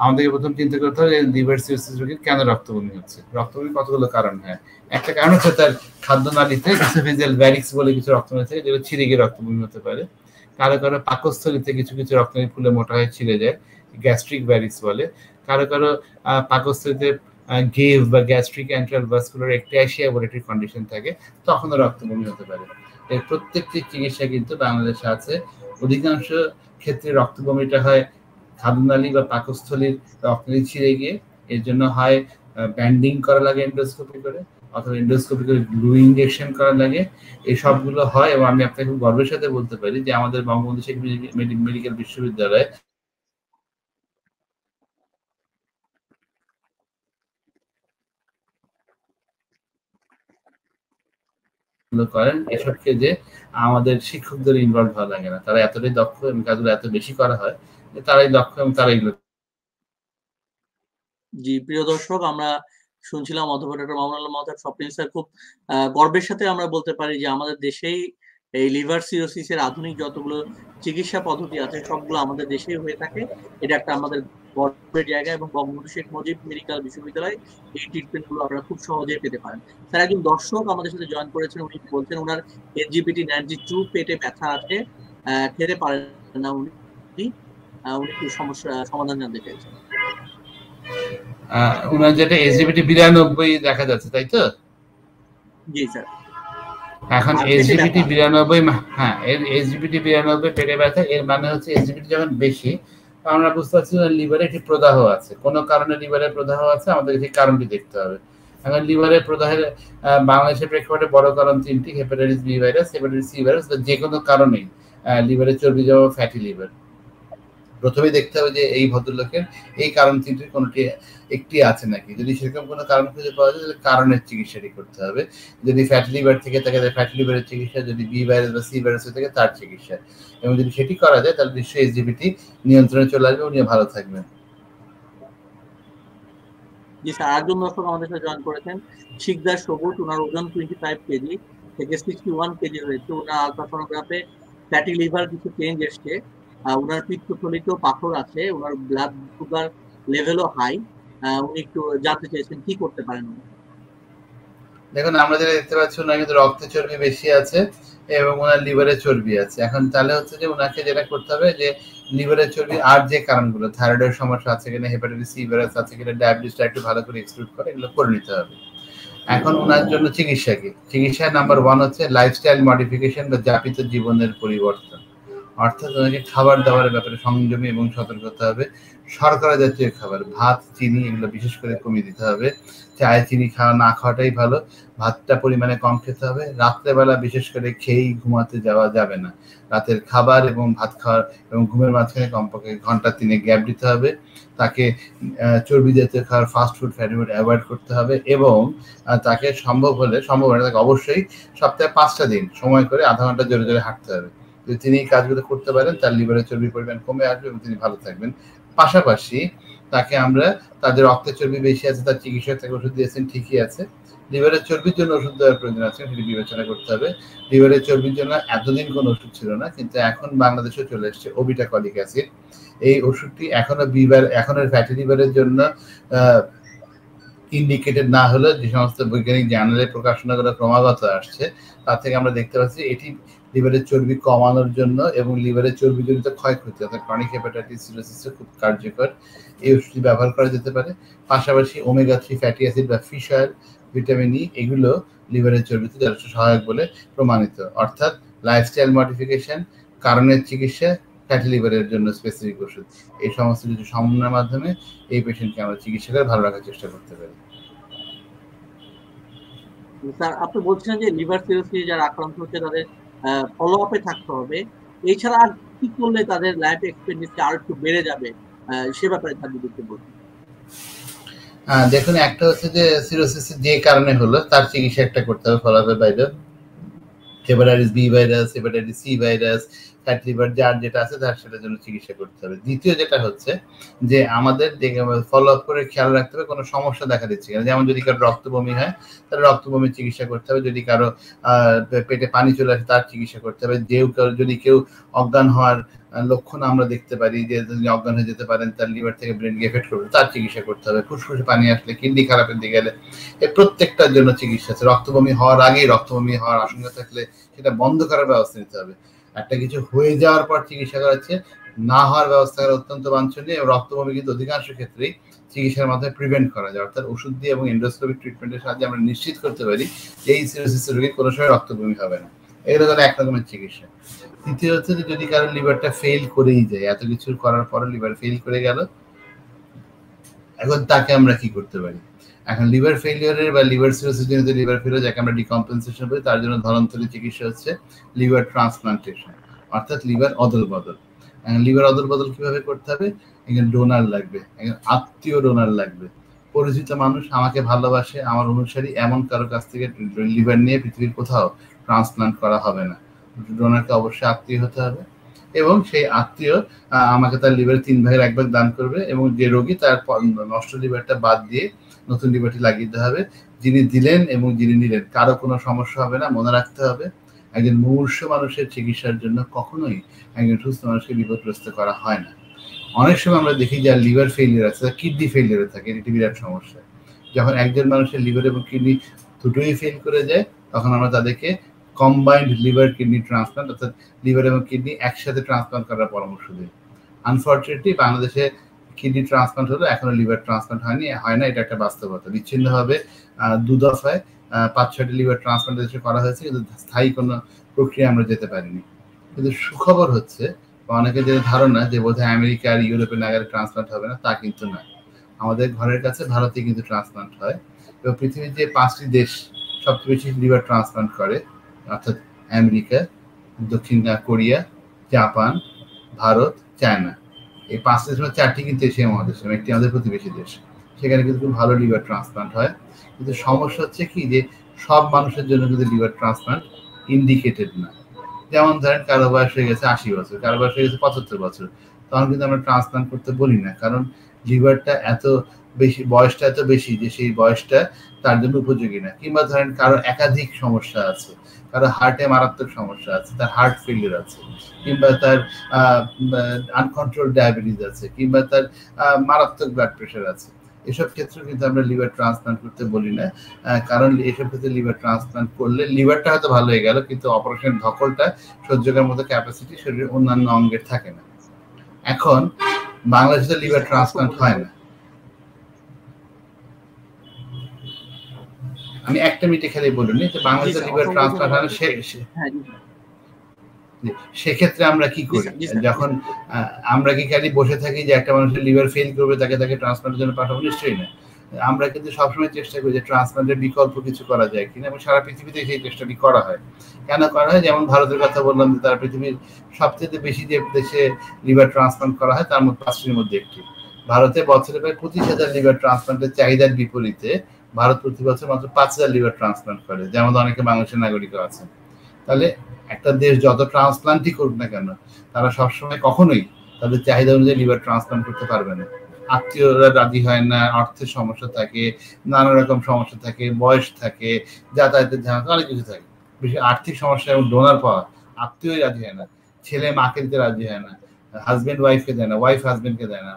আমাদেরকে প্রথম চিন্তা করতে হবে লিভার সিরোসিস রোগীর কেন রক্তবমি হচ্ছে। রক্তবমি কতগুলো কারণ হয়। একটা কারণ হচ্ছে তার খাদ্যনালীতে ইসোফেজিয়াল ভ্যারিক্স বলে কিছু রক্তনালী থাকে, যেগুলো ছিঁড়ে গিয়ে রক্তবমি হতে পারে। কারো কারো পাকস্থলীতে কিছু কিছু রক্তনালী ফুলে মোটা হয়ে ছিঁড়ে যায়, গ্যাস্ট্রিক ভ্যারিক্স বলে। কারো কারো পাকস্থলীতে গেভ বা গ্যাস্ট্রিক এন্ট্রাল ভাস্কুলার একট্যাসিয়া বলে একটি কন্ডিশন থাকে, তখনও রক্তবমি হতে পারে। এর প্রত্যেকটি চিকিৎসা কিন্তু বাংলাদেশে আছে। অধিকাংশ ক্ষেত্রে রক্তবমিটা হয় খাদ্যনালী বা পাকস্থলীর রক্তনালী ছিঁড়ে গিয়ে, এর জন্য হয় ব্যান্ডিং করা লাগে এন্ডোস্কোপি করে, অথবা এন্ডোস্কোপি করে গ্লু ইনজেকশন করা লাগে। এই সবগুলো হয় এবং আমি আপনাকে খুব গর্বের সাথে বলতে পারি যে আমাদের বঙ্গবন্ধু শেখ মেডিকেল বিশ্ববিদ্যালয়ে করেন এসব যে আমাদের শিক্ষকদের ইনভলভ হওয়া লাগে না, তারা এতটাই দক্ষ এবং কাজগুলো এত বেশি করা হয় যে তারাই দক্ষ এবং তারাই এগুলো। জি প্রিয় দর্শক, আমরা শুনছিলাম অধ্যাপক ডক্টর মামুনুল আলম মাহতাব স্বপ্নিল স্যার খুব গর্বের সাথে আমরা বলতে পারি যে আমাদের দেশেই এই লিভার সিরোসিসের আধুনিক যতগুলো চিকিৎসা পদ্ধতি আছে সবগুলো আমাদের দেশেই হয়ে থাকে। এটা একটা আমাদের গর্বের জায়গা এবং বঙ্গবন্ধু শেখ মুজিব মেডিকেল বিশ্ববিদ্যালয় এই ট্রিটমেন্ট গুলো আপনারা খুব সহজেই পেতে পারেন। স্যার একজন দর্শক আমাদের সাথে জয়েন করেছেন, উনি বলছেন ওনার LGBT 92 পেটে ব্যথা আছে, খেতে পারেন না উনি একটু সমস্যা সমাধান জানতে চাইছেন। উনার যেটা LGBT 92 দেখা যাচ্ছে, তাই তো? জি স্যার। এখন LGBT 92, হ্যাঁ LGBT 92 পেটে ব্যথা, এর মানে হচ্ছে LGBT যখন বেশি আমরা বুঝতে পারছি লিভারে একটি প্রদাহ আছে, কোনো কারণে লিভারে প্রদাহ আছে, আমাদের এই কারণটি দেখতে হবে। এখন লিভারের প্রদাহের বাংলাদেশের প্রেক্ষাপটে বড় কারণ তিনটি: hepatitis B virus, hepatitis C virus, যে কোনো কারণেই লিভারে চর্বি জমা, ফ্যাটি লিভার। প্রথমে দেখতে হবে যে এই ভদ্রলোকের এই কারণ তিনটির কোনটি একটি আছে নাকি। যদি সেরকম কোনো কারণ খুঁজে পাওয়া যায় তাহলে কারণের চিকিৎসাটি করতে হবে। যদি ফ্যাটি লিভার থেকে থাকে তাহলে ফ্যাটি লিভারের চিকিৎসা, যদি বি ভাইরাস বা সি ভাইরাস থেকে তার চিকিৎসা। এবং যদি সেটি করা যায় তাহলে নিশ্চয়ই এসজিবিটি নিয়ন্ত্রণে চলে আসবে, উনি ভালো থাকবেন। জি স্যার, আরেকজন দর্শক আমাদের সাথে জয়েন করেছেন, শিকদার সবুজ। ওনার ওজন 25 কেজি থেকে 61 কেজি হয়েছে। ওনার আলট্রাসোনোগ্রাফে ফ্যাটি লিভার কিছু চেঞ্জ এসছে, ওনার পিত্তথলিতেও পাথর আছে, ওনার ব্লাড সুগার লেভেলও হাই। উনি একটু জানতে চেয়েছেন কি করতে পারেন। দেখুন, আমরা যেটা দেখতে পাচ্ছি ওনার কিন্তু রক্তে চর্বি বেশি আছে এবং ওনার লিভারে চর্বি আছে। এখন তাহলে হচ্ছে যে ওনাকে যেটা করতে হবে যে লিভারের চর্বি আর যে কারণগুলো, থাইরয়েডের সমস্যা আছে কিনা, হেপাটাইটিস সি ভাইরাস আছে কিনা, ডায়াবেটিসটা একটু ভালো করে এক্সক্লুড করে এগুলো করে নিতে হবে। এখন ওনার জন্য চিকিৎসা কি? চিকিৎসা নাম্বার 1 হচ্ছে লাইফস্টাইল মডিফিকেশন বা যাপিত জীবনের পরিবর্তন। অর্থাৎ ওনাকে খাবার দাবারের ব্যাপারে সংযমী এবং সতর্ক হতে হবে। শর্করা জাতীয় খাবার, ভাত, চিনি এগুলো বিশেষ করে কমিয়ে দিতে হবে। চায়ে চিনি না খাওয়াটাই ভালো। ভাতটা পরিমাণে কম খেতে হবে। রাত্রেবেলা বিশেষ করে খেয়েই ঘুমাতে যাওয়া যাবে না। রাতের খাবার এবং ভাত খাওয়ার এবং ঘুমের মাঝখানে কমপক্ষে ঘন্টা 3 গ্যাপ দিতে হবে। তাকে চর্বি জাতীয় খাবার, fast food, fatty food avoid করতে হবে এবং তাকে সম্ভব হলে তাকে অবশ্যই সপ্তাহে 5টা দিন সময় করে আধা ঘন্টা জোরে জোরে হাঁটতে হবে। যদি তিনি এই কাজগুলো করতে পারেন তার লিভারের চর্বির পরিমাণ কমে আসবে এবং তিনি ভালো থাকবেন। পাশাপাশি তাকে আমরা তাদের রক্তের চর্বি বেশি আছে, তার চিকিৎসক তাকে ওষুধ দিয়েছেন, ঠিকই আছে, লিভারের চর্বির জন্য ওষুধ দেওয়ার প্রয়োজন আছে, সেটি বিবেচনা করতে হবে। লিভারের চর্বির জন্য এতদিন কোনো ওষুধ ছিল না, কিন্তু এখন বাংলাদেশে চলে এসেছে ওবিটাকলিক অ্যাসিড। এই ওষুধটি এখনো ফ্যাটি লিভারের জন্য ইন্ডিকেটেড না হলে যে সমস্ত বৈজ্ঞানিক জার্নালে প্রকাশনাগুলো ক্রমাগত আসছে তার থেকে আমরা দেখতে পাচ্ছি এটি লিভারের চর্বি কমানোর জন্য এবং লিভারের চর্বিজনিত ক্ষয়ক্ষতি অর্থাৎ ক্রনিক হেপাটাইটিস সিরোসিসে খুব কার্যকর। এই ওষুধটি ব্যবহার করা যেতে পারে। পাশাপাশি ওমেগা 3 ফ্যাটি অ্যাসিড বা ফিশ অয়েল, ভিটামিন ই এগুলো লিভারের চর্বিতে যথেষ্ট সহায়ক বলে প্রমাণিত। অর্থাৎ লাইফস্টাইল মডিফিকেশন, কারণের চিকিৎসা, ফ্যাটি লিভারের জন্য স্পেসিফিক ওষুধ, এই সমস্ত কিছু সমন্বয়ের মাধ্যমে এই পেশেন্টকে আমরা চিকিৎসা করে ভালো রাখার চেষ্টা করতে পারি। স্যার, আপনি বলছেন যে লিভার সিরোসিস যারা আক্রান্ত হচ্ছে তাদের ফলো আপে থাকতে হবে, এছাড়া আর কি করলে তাদের লাইফ এক্সপেক্টেন্সি আর একটু বেড়ে যাবে সে ব্যাপারে থাকবে একটু বলুন। দেখুন, একটা হচ্ছে যে সিরোসিস যে কারণে হলো তার চিকিৎসা একটা করতে হবে ফলাফলের বাইরে। Hepatitis B virus, hepatitis C virus, fatty liver যার যেটা আছে তার সেটার জন্য চিকিৎসা করতে হবে। দ্বিতীয় যেটা হচ্ছে যে আমাদের ফলো আপ করে খেয়াল রাখতে হবে কোনো সমস্যা দেখা দিচ্ছে কিনা। যেমন যদি কারো রক্ত বমি হয় তাহলে রক্ত বমির চিকিৎসা করতে হবে, যদি কারো পেটে পানি চলে আসে তার চিকিৎসা করতে হবে, যদি কেউ অজ্ঞান হওয়ার লক্ষণ আমরা দেখতে পারি যে তিনি অজ্ঞান হয়ে যেতে পারেন, তার লিভার থেকে ব্রেন এফেক্ট করবে, তার চিকিৎসা করতে হবে। ফুসফুসে পানি আসলে, কিডনি খারাপের দিকে গেলে, এর প্রত্যেকটার জন্য চিকিৎসা আছে। রক্তবমি হওয়ার আগেই রক্তবমি হওয়ার আশঙ্কা থাকলে সেটা বন্ধ করার ব্যবস্থা নিতে হবে। একটা কিছু হয়ে যাওয়ার পর চিকিৎসা করা হচ্ছে, না হওয়ার ব্যবস্থা করা অত্যন্ত বাঞ্ছনীয়। এবং রক্তবমি কিন্তু অধিকাংশ ক্ষেত্রেই চিকিৎসার মাধ্যমে প্রিভেন্ট করা যায়, অর্থাৎ ওষুধ দিয়ে এবং এন্ডোস্কোপিক ট্রিটমেন্টের সাহায্যে আমরা নিশ্চিত করতে পারি যে এই সিরোসিস রোগীর কোনো সময় রক্তবমি হবে না। এগুলো হলো এক রকমের চিকিৎসা। তৃতীয় হচ্ছে যে যদি কারো লিভারটা ফেল করেই যায়, এত কিছু করার পরে লিভার ফেল করে গেল, এখন তাকে আমরা কি করতে পারি? এখন লিভার ফেলিওরের বা লিভার সিরোসিস জনিত লিভার ফেলিওর, যাকে আমরা ডিকম্পেনসেশন বলি, তার জন্য ধরন্তরী চিকিৎসা হচ্ছে লিভার ট্রান্সপ্লান্টেশন, অর্থাৎ লিভার অদল বদল। লিভার অদল বদল কিভাবে করতে হবে? এখানে ডোনার লাগবে, আত্মীয় ডোনার লাগবে, পরিচিত মানুষ, আমাকে ভালোবাসে, আমার অনুসারী, এমন কারো কাছ থেকে লিভার নিয়ে পৃথিবীর কোথাও ট্রান্সপ্লান্ট করা হবে না। ডোনারকে অবশ্যই আত্মীয় হতে হবে, এবং সেই আত্মীয় আমাকে তার লিভার 3 ভাগের 1 ভাগ দান করবে, এবং যে রোগী তার নষ্ট লিভারটা বাদ দিয়ে নতুন লিভারটি লাগিয়ে দিতে হবে। যিনি দিলেন এবং যিনি নিলেন কারো কোনো সমস্যা হবে না। মনে রাখতে হবে, একজন মুমূর্ষ মানুষের চিকিৎসার জন্য কখনোই একজন সুস্থ মানুষকে বিপদগ্রস্ত করা হয় না। অনেক সময় আমরা দেখি যার লিভার ফেলিয়ার আছে, কিডনি ফেলিয়ার থাকে, এটি বিরাট সমস্যা। যখন একজন মানুষের লিভার এবং কিডনি দুটোই ফেল করে যায়, তখন আমরা তাদেরকে কম্বাইন্ড লিভার কিডনি ট্রান্সপ্লান্ট, অর্থাৎ লিভার এবং কিডনি একসাথে ট্রান্সপ্লান্ট করার পরামর্শ দিই। আনফর্চুনেটলি বাংলাদেশে কিডনি ট্রান্সপ্লান্ট হলো, এখনো লিভার ট্রান্সপ্লান্ট হয় না, এটা একটা বাস্তবতা। বিচ্ছিন্নভাবে 2 দফায় 5-6টি লিভার ট্রান্সপ্লান্ট দেশে করা হয়েছে, কিন্তু স্থায়ী কোনো প্রক্রিয়া আমরা যেতে পারিনি। কিন্তু সুখবর হচ্ছে, অনেকের যে ধারণা যে বোধহয় আমেরিকা আর ইউরোপের নাগালে ট্রান্সপ্লান্ট হবে না, তা কিন্তু না। আমাদের ঘরের কাছে ভারতে কিন্তু ট্রান্সপ্লান্ট হয়, এবং পৃথিবীর যে 5টি দেশ সবচেয়ে বেশি লিভার ট্রান্সপ্লান্ট করে, অর্থাৎ আমেরিকা, দক্ষিণ কোরিয়া, জাপান, ভারত, চায়না, এই 5 দেশের মধ্যে 4টি কিন্তু এশিয়া মহাদেশে, একটি আমাদের প্রতিবেশী দেশ। সেখানে কিন্তু খুব ভালো লিভার ট্রান্সপ্লান্ট হয়। কিন্তু সমস্যা হচ্ছে কি, যে সব মানুষের জন্য কিন্তু লিভার ট্রান্সপ্লান্ট ইন্ডিকেটেড না। যেমন ধরেন কারো বয়স হয়ে গেছে 80 বছর, কারো বয়স হয়ে গেছে 75 বছর, তখন কিন্তু আমরা ট্রান্সপ্লান্ট করতে বলি না, কারণ লিভারটা এত বেশি, বয়সটা এত বেশি যে সেই বয়সটা তার জন্য উপযোগী না। কিংবা ধরেন কারো একাধিক সমস্যা আছে, কারো হার্টে মারাত্মক সমস্যা আছে, তার হার্ট ফেলিয়ার আছে, কিংবা তার আনকন্ট্রোল ডায়াবেটিস আছে, কিংবা তার মারাত্মক ব্লাড প্রেশার আছে, এসব ক্ষেত্রে কিন্তু আমরা লিভার ট্রান্সপ্লান্ট করতে বলি না। কারণ এসব ক্ষেত্রে লিভার ট্রান্সপ্লান্ট করলে লিভারটা হয়তো ভালো হয়ে গেল, কিন্তু অপারেশন ধকলটা সহ্য করার মতো ক্যাপাসিটি শরীরের অন্যান্য অঙ্গের থাকে না। এখন বাংলাদেশে লিভার ট্রান্সপ্লান্ট হয় না। আমি একটা মিনিটে খালি বলুন যে বাংলাদেশে লিভার ট্রান্সপ্লান্ট হয় না, সেক্ষেত্রে আমরা কি করি? যখন আমরা কি খালি বসে থাকি যে একটা মানুষের লিভার ফেল করবে তাকে ট্রান্সপ্লান্টের জন্য পাঠাবো? নিশ্চয়ই না। আমরা কিন্তু সবসময় চেষ্টা করি যে ট্রান্সপ্লান্টের বিকল্প কিছু করা যায় কিনা, এবং সারা পৃথিবীতে সেই চেষ্টাটি করা হয়। কেন করা হয়? যেমন ভারতের কথা বললাম, যে তারা পৃথিবীর সবচেয়ে বেশি যে দেশে লিভার ট্রান্সপ্লান্ট করা হয় তার মধ্যে 5টির মধ্যে একটি। ভারতে বছরে প্রায় 25,000 লিভার ট্রান্সপ্লান্টের চাহিদার বিপরীতে ভারত প্রতি বছর মাত্র 5,000 লিভার ট্রান্সপ্লান্ট করে, যেমন অনেকে বাংলাদেশের নাগরিকও আছেন। তাহলে একটা দেশ যত ট্রান্সপ্লান্টই করুক না কেন, তারা সবসময় কখনোই তাদের চাহিদা অনুযায়ী লিভার ট্রান্সপ্লান্ট করতে পারবে না। আত্মীয়রা রাজি হয় না, অর্থের সমস্যা থাকে, নানা রকম সমস্যা থাকে, বয়স থাকে, যাতায়াতের ঝামেলা, অনেক কিছু থাকে। বেশি আর্থিক সমস্যা এবং ডোনার পাওয়া, আত্মীয়ই রাজি হয় না, ছেলে মাকে দিতে রাজি হয় না, হাজবেন্ড ওয়াইফকে দেয় না, ওয়াইফ হাজবেন্ডকে দেয় না,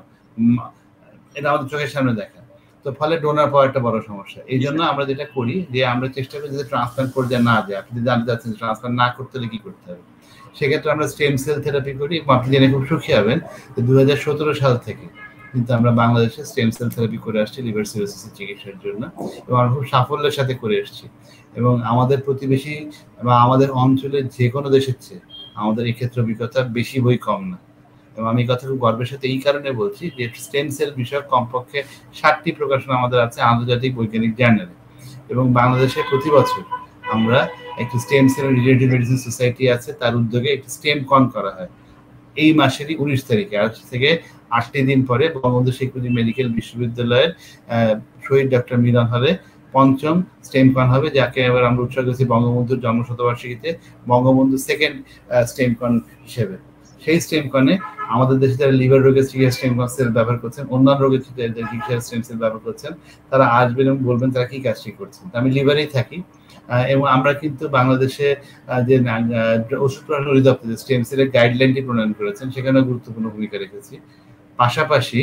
এটা আমাদের চোখের সামনে দেখা। তো ফলে ডোনার পাওয়া একটা বড় সমস্যা। এই জন্য আমরা যেটা করি, যে আমরা চেষ্টা করি যাতে ট্রান্সপ্লান্ট করে না যায়। আপনি জানতে চাচ্ছেন ট্রান্সপ্লান্ট না করতে হলে কি করতে হবে, সেক্ষেত্রে আমরা স্টেম সেল থেরাপি করি, এবং আপনি জেনে খুব সুখী হবেন যে 2017 সাল থেকে কিন্তু আমরা বাংলাদেশে স্টেম সেল থেরাপি করে আসছি লিভার সিরোসিসের চিকিৎসার জন্য, এবং আমরা খুব সাফল্যের সাথে করে এসেছি। এবং আমাদের প্রতিবেশী বা আমাদের অঞ্চলের যে কোনো দেশের চেয়ে আমাদের এক্ষেত্রে অভিজ্ঞতা বেশি, বই কম না। এবং আমি কথা খুব গর্বের সাথে এই কারণে বলছি যে স্টেম সেল বিষয়ক কমপক্ষে 60টি প্রকাশনা আমাদের আছে আন্তর্জাতিক বৈজ্ঞানিক জার্নালে, এবং বাংলাদেশে প্রতি বছর আমরা একটি stem cell related medicine society আছে, তার উদ্যোগে একটি স্টেম কন করা হয়। এই মাসেরই 19 তারিখে, আজ থেকে 8টি দিন পরে বঙ্গবন্ধু শেখ মুজিব মেডিকেল বিশ্ববিদ্যালয়ের শহীদ ডক্টর মিলন হলে 5ম স্টেমকন হবে, যাকে এবার আমরা উৎসর্গ করেছি বঙ্গবন্ধুর জন্মশতবার্ষিকীতে বঙ্গবন্ধু সেকেন্ড স্টেমকন হিসেবে। সেই স্টেমকনে আমাদের দেশে যারা লিভার রোগের চিকিৎসা স্টেমকন সেল ব্যবহার করছেন, অন্যান্য রোগের চিকিৎসা স্টেম সেল ব্যবহার করছেন, তারা আসবেন এবং বলবেন তারা কি কাজটি করছেন। আমি লিভারেই থাকি এবং আমরা কিন্তু বাংলাদেশে যে ওষুধ প্রণয়ন অধিদপ্তর যে স্টেম সেলের গাইডলাইনটি প্রণয়ন করেছেন, সেখানে গুরুত্বপূর্ণ ভূমিকা রেখেছি। পাশাপাশি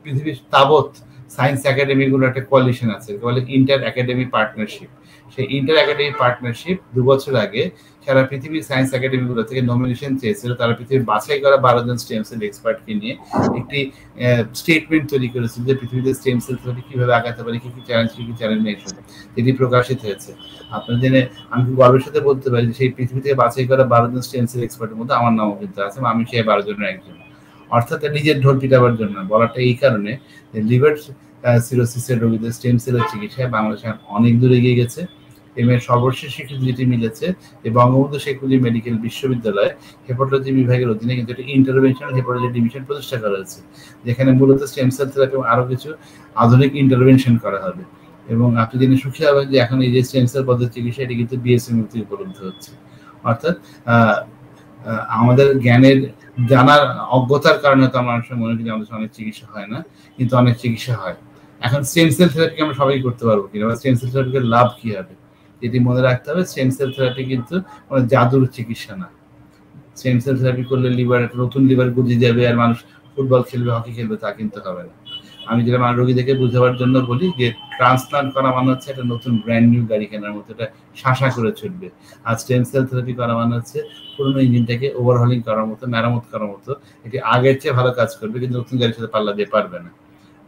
পৃথিবীর তাবৎ সায়েন্স একাডেমিগুলোর একটা কোয়ালিশন আছে, বলে ইন্টার একাডেমি পার্টনারশিপ। সেই ইন্টার একাডেমি পার্টনারশিপ 2 বছর আগে সারা পৃথিবীর সায়েন্স একাডেমিগুলো থেকে নমিনেশন চেয়েছিল। তারা পৃথিবীর বাছাই করা 12 জন স্টেম সেল এক্সপার্টকে নিয়ে একটি স্টেটমেন্ট তৈরি করেছিল যে পৃথিবীতে স্টেম সেল থেরাপি কিভাবে আগাতে পারে, কি কি চ্যালেঞ্জ নেই, এটি প্রকাশিত হয়েছে। আপনার জেনে আমি গর্বের সাথে বলতে পারি যে সেই পৃথিবী থেকে বাছাই করা 12 জন স্টেম সেল এক্সপার্টের মধ্যে আমার নামও কিন্তু আছে, আমি সেই 12 জনের একজন। অর্থাৎ নিজের ঢোল পিটাবার জন্য বলাটা এই কারণে যে লিভার সিরোসিসের রোগীদের স্টেম সেলের চিকিৎসায় বাংলাদেশ অনেক দূর এগিয়ে গেছে। এর সর্বশেষ স্বীকৃতি যেটি মিলেছে যে বঙ্গবন্ধু শেখ মুজিব মেডিকেল বিশ্ববিদ্যালয় হেপাটোলজি বিভাগের অধীনে কিন্তু একটা ইন্টারভেনশনাল হেপাটোলজি ডিভিশন প্রতিষ্ঠা করা হয়েছে, যেখানে মূলত স্টেম সেল থেরাপি এবং আরো কিছু আধুনিক ইন্টারভেনশন করা হবে। এবং আপনি জেনে সুখী হবেন যে এখন এই যে স্টেম সেল পদ্ধতি চিকিৎসা এটি কিন্তু বিএসএমইউতে উপলব্ধ হচ্ছে। অর্থাৎ আমাদের জ্ঞানের জানার অজ্ঞতার কারণে তো আমরা অনেক সময় মনে করি আমাদের অনেক চিকিৎসা হয় না, কিন্তু অনেক চিকিৎসা হয়। এখন স্টেম সেল থেরাপি আমরা সবাই করতে পারবো কিনা, স্টেম সেল থেরাপির লাভ কি হবে, এটি মনে রাখতে হবে। স্টেম সেল থেরাপি কিন্তু জাদুর চিকিৎসা না। স্টেম সেল থেরাপি করলে লিভার একটা নতুন লিভার গজিয়ে যাবে আর মানুষ ফুটবল খেলবে, হকি খেলবে, তা কিন্তু হবে না। আমি যেটা আমার রোগীদেরকে বোঝাবার জন্য বলি যে ট্রান্সপ্লান্ট করা মানে হচ্ছে একটা নতুন ব্র্যান্ড নিউ গাড়ি কেনার মতো, এটা শাঁসা করে চলবে। আর স্টেম সেল থেরাপি করা মানে হচ্ছে পুরোনো ইঞ্জিনটাকে ওভারহলিং করার মতো, মেরামত করার মতো। এটি আগের চেয়ে ভালো কাজ করবে, কিন্তু নতুন গাড়ির সাথে পাল্লা দিয়ে পারবে না।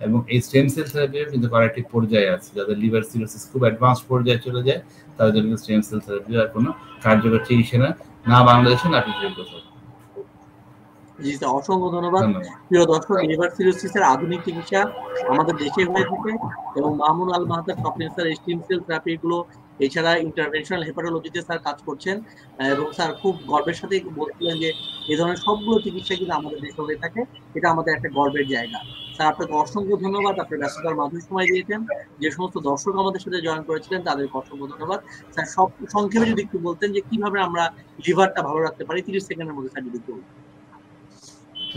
এবং এই স্টেম সেল থেরাপির কিন্তু কয়েকটি পর্যায়ে আছে, যাদের লিভার সিরোসিস খুব অ্যাডভান্স পর্যায়ে চলে যায় তাদের জন্য স্টেম সেল থেরাপি আর কোনো কার্যকর চিকিৎসা না বাংলাদেশে না পৃথিবীর কোথাও। জি স্যার, অসংখ্য ধন্যবাদ। প্রিয় দর্শক, লিভার সিরোসিসের আধুনিক চিকিৎসা আমাদের দেশে হয়ে থাকে এবং মামুন আল মাহাতাব স্বপ্নের স্যার স্টেম সেল থেরাপি গুলো এছাড়া ইন্টারভেনশনাল হেপাটোলজিতে স্যার কাজ করছেন এবং স্যার খুব গর্বের সাথে বলছিলেন যে এই ধরনের সবগুলো চিকিৎসা কিন্তু আমাদের দেশে হয়ে থাকে, এটা আমাদের একটা গর্বের জায়গা। স্যার আপনাকে অসংখ্য ধন্যবাদ, আপনি ব্যস্ততার মাঝে সময় দিয়েছেন। যে সমস্ত দর্শক আমাদের সাথে জয়েন করেছিলেন তাদেরকে অসংখ্য ধন্যবাদ। স্যার সব সংক্ষেপে যদি একটু বলতেন যে কিভাবে আমরা লিভারটা ভালো রাখতে পারি 30 সেকেন্ডের মধ্যে স্যার যদি একটু।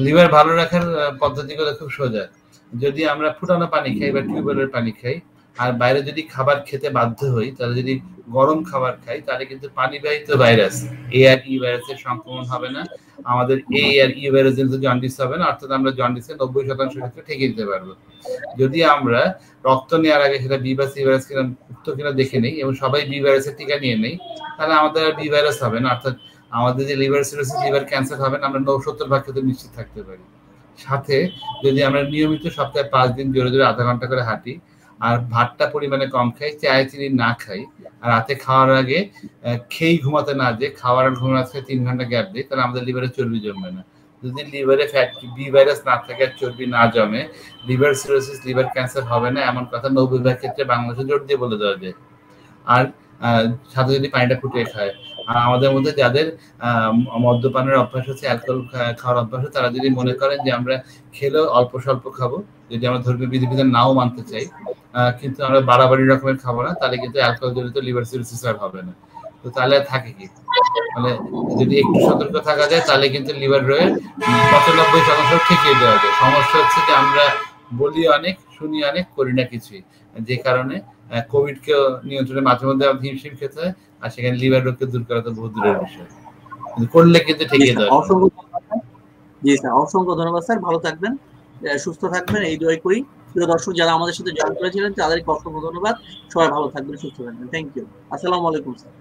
লিভার ভালো রাখার পদ্ধতিগুলো খুব সোজা। যদি আমরা ফুটানো পানি খাই বা টিউবওয়েলের পানি খাই আর বাইরে যদি খাবার খেতে বাধ্য হই, তাহলে যদি গরম খাবার খাই, তাহলে কিন্তু পানিবাহিত ভাইরাস এ আর ই ভাইরাসের সংক্রমণ হবে না। আমাদের এ আর ই ভাইরাস জন্ডিস হবে না, অর্থাৎ আমরা জন্ডিসের 90% ক্ষেত্রে ঠেকে দিতে পারবো। যদি আমরা রক্ত নেওয়ার আগে সেটা বি বা সি ভাইরাস কিনা মুক্ত কিনা দেখে নেই এবং সবাই বি ভাইরাসের টিকা নিয়ে নেই, তাহলে আমাদের আর বি ভাইরাস হবে না, অর্থাৎ আমাদের যে লিভার সিরোসিস, লিভার ক্যান্সার হবে না আমরা 70% ক্ষেত্রে নিশ্চিত থাকতে পারি। সাথে যদি আমরা নিয়মিত সপ্তাহে 5 দিন জোরে জোরে আধা ঘন্টা করে হাঁটি আর ভাতটা পরিমাণে কম খাই, চায়ে চিনি না খাই, আর রাতে খাওয়ার আগে খেয়েই ঘুমাতে না যে খাওয়ার আর ঘুমানোর আজকে 3 ঘন্টা গ্যাপ দিই, তাহলে আমাদের লিভারে চর্বি জমবে না। যদি লিভারে ফ্যাট বি ভাইরাস না থাকে আর চর্বি না জমে, লিভার সিরোসিস, লিভার ক্যান্সার হবে না, এমন কথা 90% ক্ষেত্রে বাংলাদেশে জোর দিয়ে বলে দেওয়া যায়। আর সাথে যদি পানিটা ফুটিয়ে খায়। আর আমাদের মধ্যে যাদের মদ্যপানের অভ্যাস হচ্ছে, অ্যালকোহল খাওয়ার অভ্যাস, তারা যদি মনে করেন যে আমরা খেলেও অল্প স্বল্প খাবো, যদি আমরা ধর্মীয় বিধিবিধান নাও মানতে চাই, কিন্তু আমরা বাড়াবাড়ি রকমের খাবো না, তাহলে কিন্তু অ্যালকোহল জনিত লিভার সিরোসিস আর হবে না। তো তাহলে থাকে কি, মানে যদি একটু সতর্ক থাকা যায় তাহলে কিন্তু লিভার রোগের 95% ঠেকিয়ে দেওয়া যায়। সমস্যা হচ্ছে যে আমরা বলি অনেক, শুনি অনেক, করি না কিছুই, যে কারণে কোভিড কে নিয়ন্ত্রণে মাঝে মধ্যে হিমশিম খেতে হয়, আর সেখানে লিভার রোগকে দূর করা তো বহু দূরের বিষয়, করলে কিন্তু ঠেকিয়ে দেওয়া। জি স্যার, অসংখ্য ধন্যবাদ স্যার, ভালো থাকবেন, সুস্থ থাকবেন, এই দোয়াই করি। প্রিয় দর্শক যারা আমাদের সাথে জয়েন করেছিলেন তাদেরকে অসংখ্য ধন্যবাদ, সবাই ভালো থাকবেন, সুস্থ থাকবেন। থ্যাংক ইউ, আসসালামু আলাইকুম স্যার।